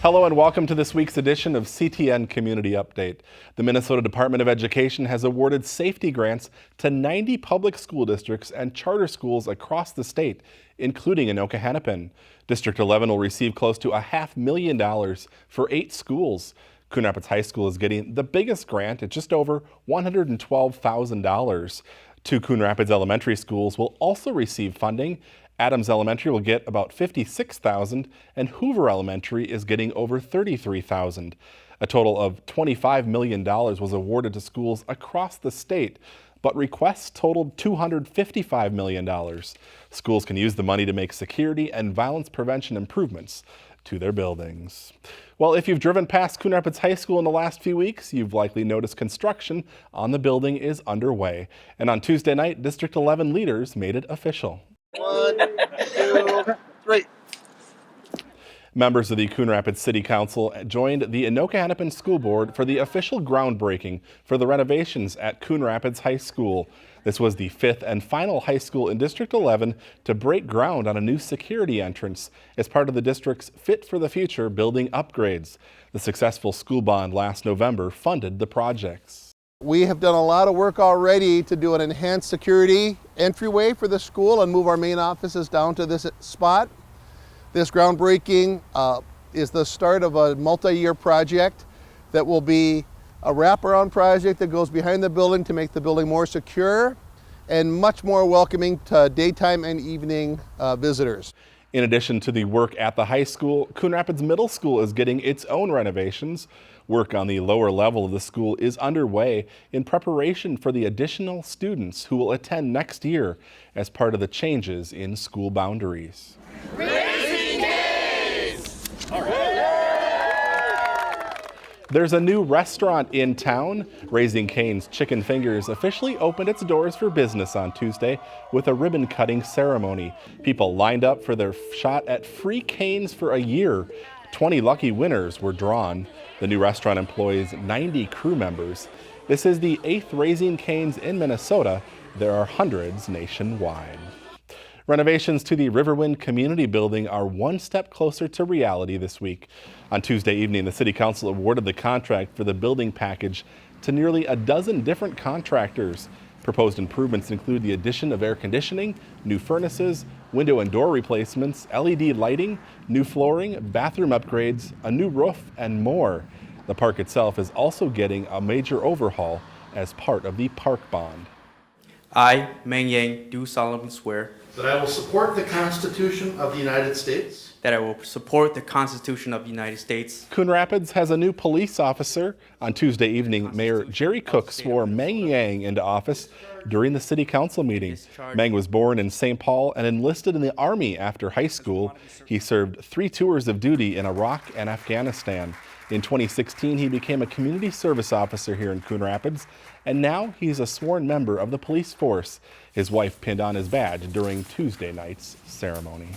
Hello and welcome to this week's edition of CTN Community Update. The Minnesota Department of Education has awarded safety grants to 90 public school districts and charter schools across the state, including Anoka Hennepin. District 11 will receive close to $500,000 for 8 schools. Coon Rapids High School is getting the biggest grant at just over $112,000. 2 Coon Rapids elementary schools will also receive funding. Adams Elementary will get about $56,000 and Hoover Elementary is getting over $33,000. A total of $25 million was awarded to schools across the state, but requests totaled $255 million. Schools can use the money to make security and violence prevention improvements to their buildings. Well, if you've driven past Coon Rapids High School in the last few weeks, you've likely noticed construction on the building is underway. And on Tuesday night, District 11 leaders made it official. 1, 2, 3. Members of the Coon Rapids City Council joined the Anoka Hennepin School Board for the official groundbreaking for the renovations at Coon Rapids High School. This was the 5th and final high school in District 11 to break ground on a new security entrance as part of the district's Fit for the Future building upgrades. The successful school bond last November funded the projects. We have done a lot of work already to do an enhanced security entryway for the school and move our main offices down to this spot. This groundbreaking is the start of a multi-year project that will be a wraparound project that goes behind the building to make the building more secure and much more welcoming to daytime and evening visitors. In addition to the work at the high school, Coon Rapids Middle School is getting its own renovations. Work on the lower level of the school is underway in preparation for the additional students who will attend next year as part of the changes in school boundaries. Raising Canes! There's a new restaurant in town. Raising Cane's Chicken Fingers officially opened its doors for business on Tuesday with a ribbon-cutting ceremony. People lined up for their shot at free canes for a year. 20 lucky winners were drawn. The new restaurant employs 90 crew members. This is the 8th Raising Cane's in Minnesota. There are hundreds nationwide. Renovations to the Riverwind Community Building are one step closer to reality this week. On Tuesday evening, the City Council awarded the contract for the building package to nearly a dozen different contractors. Proposed improvements include the addition of air conditioning, new furnaces, window and door replacements, LED lighting, new flooring, bathroom upgrades, a new roof, and more. The park itself is also getting a major overhaul as part of the park bond. I, Meng Yang, do solemnly swear that I will support the Constitution of the United States. that I will support the Constitution of the United States. Coon Rapids has a new police officer. On Tuesday evening, Mayor Jerry Cook swore Meng Yang into office during the City Council meeting. Meng was born in St. Paul and enlisted in the Army after high school. He served 3 tours of duty in Iraq and Afghanistan. In 2016, he became a community service officer here in Coon Rapids, and now he's a sworn member of the police force. His wife pinned on his badge during Tuesday night's ceremony.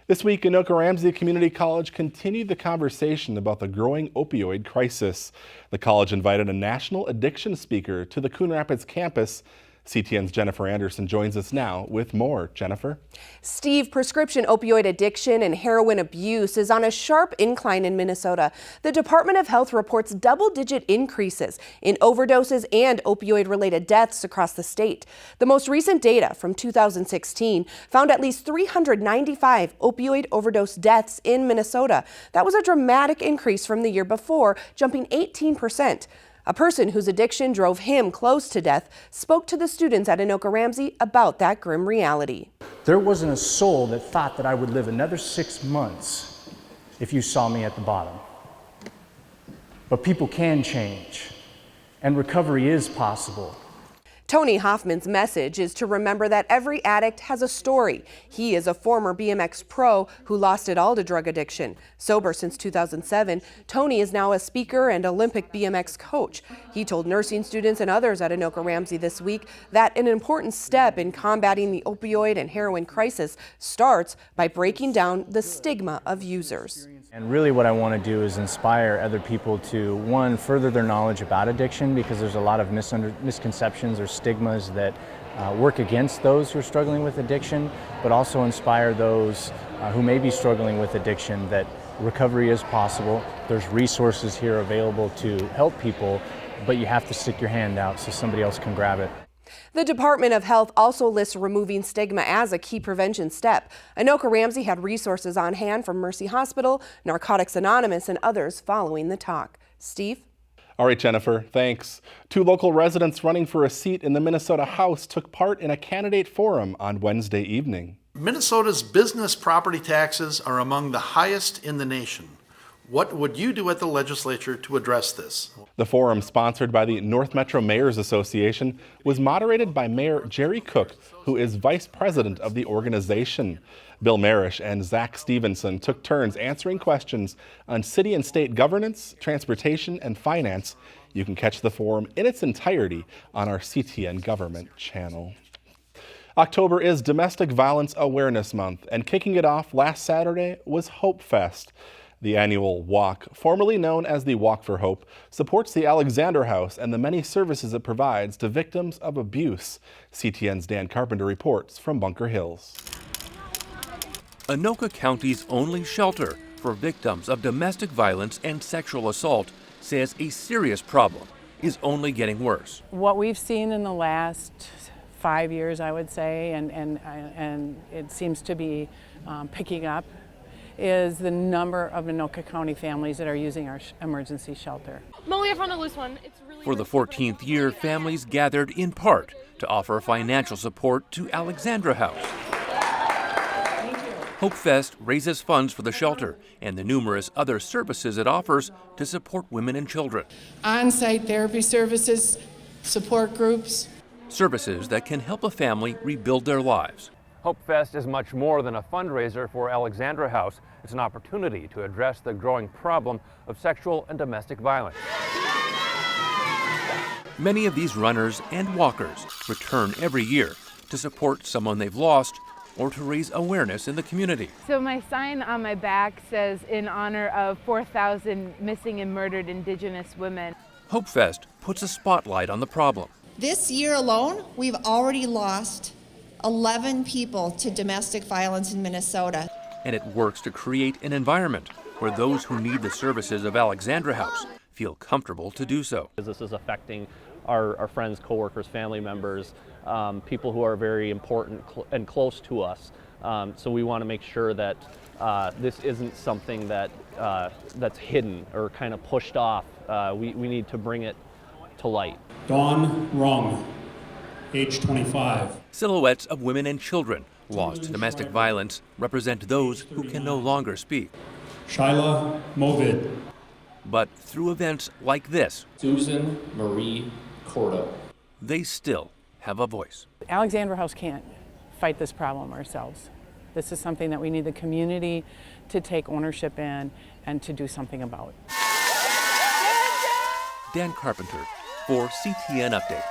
This week, Anoka Ramsey Community College continued the conversation about the growing opioid crisis. The college invited a national addiction speaker to the Coon Rapids campus. CTN's Jennifer Anderson joins us now with more. Jennifer? Steve, prescription opioid addiction and heroin abuse is on a sharp incline in Minnesota. The Department of Health reports double-digit increases in overdoses and opioid-related deaths across the state. The most recent data from 2016 found at least 395 opioid overdose deaths in Minnesota. That was a dramatic increase from the year before, jumping 18%. A person whose addiction drove him close to death spoke to the students at Anoka Ramsey about that grim reality. There wasn't a soul that thought that I would live another 6 months if you saw me at the bottom. But people can change, and recovery is possible. Tony Hoffman's message is to remember that every addict has a story. He is a former BMX pro who lost it all to drug addiction. Sober since 2007, Tony is now a speaker and Olympic BMX coach. He told nursing students and others at Anoka Ramsey this week that an important step in combating the opioid and heroin crisis starts by breaking down the stigma of users. And really what I want to do is inspire other people to, one, further their knowledge about addiction, because there's a lot of misconceptions or stigmas that work against those who are struggling with addiction, but also inspire those who may be struggling with addiction that Recovery is possible. There's resources here available to help people, but you have to stick your hand out so somebody else can grab it. The Department of Health also lists removing stigma as a key prevention step. Anoka Ramsey had resources on hand from Mercy Hospital, Narcotics Anonymous, and others following the talk. Steve? All right, Jennifer, thanks. 2 local residents running for a seat in the Minnesota House took part in a candidate forum on Wednesday evening. Minnesota's business property taxes are among the highest in the nation. What would you do at the legislature to address this? The forum, sponsored by the North Metro Mayors Association, was moderated by Mayor Jerry Cook, who is vice president of the organization. Bill Marish and Zach Stevenson took turns answering questions on city and state governance, transportation, and finance. You can catch the forum in its entirety on our CTN government channel. October is Domestic Violence Awareness Month, and kicking it off last Saturday was Hope Fest. The annual walk, formerly known as the Walk for Hope, supports the Alexander House and the many services it provides to victims of abuse. CTN's Dan Carpenter reports from Bunker Hills. Anoka County's only shelter for victims of domestic violence and sexual assault says a serious problem is only getting worse. What we've seen in the last 5 years, I would say, and it seems to be picking up, is the number of Anoka County families that are using our emergency shelter. Molly, I found a loose one. It's really For the 14th year, families gathered in part to offer financial support to Alexandra House. Hope Fest raises funds for the shelter and the numerous other services it offers to support women and children. On-site therapy services, support groups. Services that can help a family rebuild their lives. Hope Fest is much more than a fundraiser for Alexandra House. It's an opportunity to address the growing problem of sexual and domestic violence. Many of these runners and walkers return every year to support someone they've lost or to raise awareness in the community. So my sign on my back says, in honor of 4,000 missing and murdered Indigenous women. Hope Fest puts a spotlight on the problem. This year alone, we've already lost 11 people to domestic violence in Minnesota. And it works to create an environment where those who need the services of Alexandra House feel comfortable to do so. This is affecting our friends, coworkers, family members, people who are very important and close to us. So we want to make sure that this isn't something that that's hidden or kind of pushed off. We need to bring it to light. Dawn Rung, age 25. Silhouettes of women and children lost to domestic violence represent those who can no longer speak. Shyla Movid. But through events like this, Susan Marie Cordo, they still have a voice. Alexandra House can't fight this problem ourselves. This is something that we need the community to take ownership in and to do something about. Dan Carpenter for CTN Update.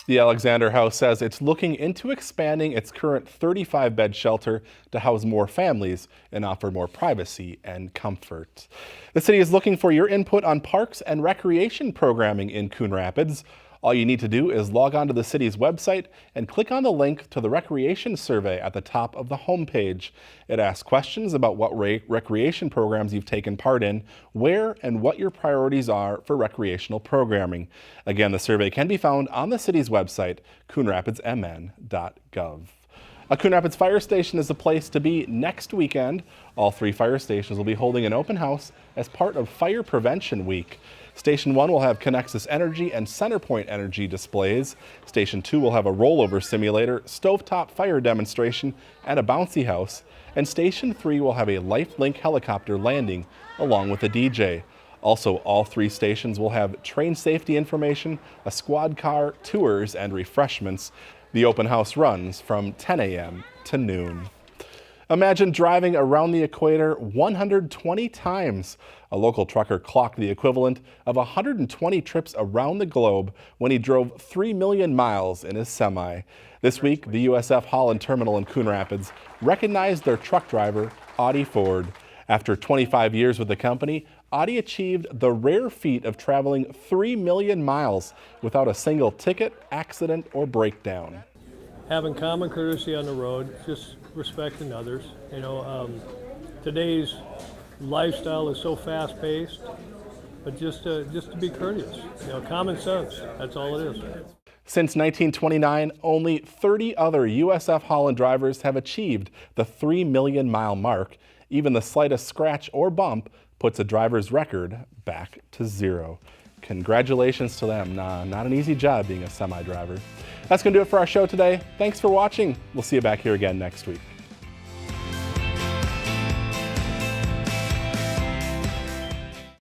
The Alexander House says it's looking into expanding its current 35-bed shelter to house more families and offer more privacy and comfort. The city is looking for your input on parks and recreation programming in Coon Rapids. All you need to do is log on to the city's website and click on the link to the recreation survey at the top of the homepage. It asks questions about what recreation programs you've taken part in, where and what your priorities are for recreational programming. Again, the survey can be found on the city's website, coonrapidsmn.gov. A Coon Rapids fire station is the place to be next weekend. All 3 fire stations will be holding an open house as part of Fire Prevention Week. Station 1 will have Connexus Energy and Centerpoint Energy displays. Station 2 will have a rollover simulator, stovetop fire demonstration, and a bouncy house. And Station 3 will have a LifeLink helicopter landing along with a DJ. Also, all 3 stations will have train safety information, a squad car, tours, and refreshments. The open house runs from 10 a.m. to noon. Imagine driving around the equator 120 times. A local trucker clocked the equivalent of 120 trips around the globe when he drove 3 million miles in his semi. This week, the USF Holland Terminal in Coon Rapids recognized their truck driver, Audie Ford. After 25 years with the company, Audie achieved the rare feat of traveling 3 million miles without a single ticket, accident, or breakdown. Having common courtesy on the road, just respecting others. today's lifestyle is so fast-paced, but just to be courteous. Common sense, that's all it is. Since 1929, only 30 other USF Holland drivers have achieved the 3 million mile mark. Even the slightest scratch or bump puts a driver's record back to 0. Congratulations to them. Not an easy job being a semi-driver. That's going to do it for our show today. Thanks for watching. We'll see you back here again next week.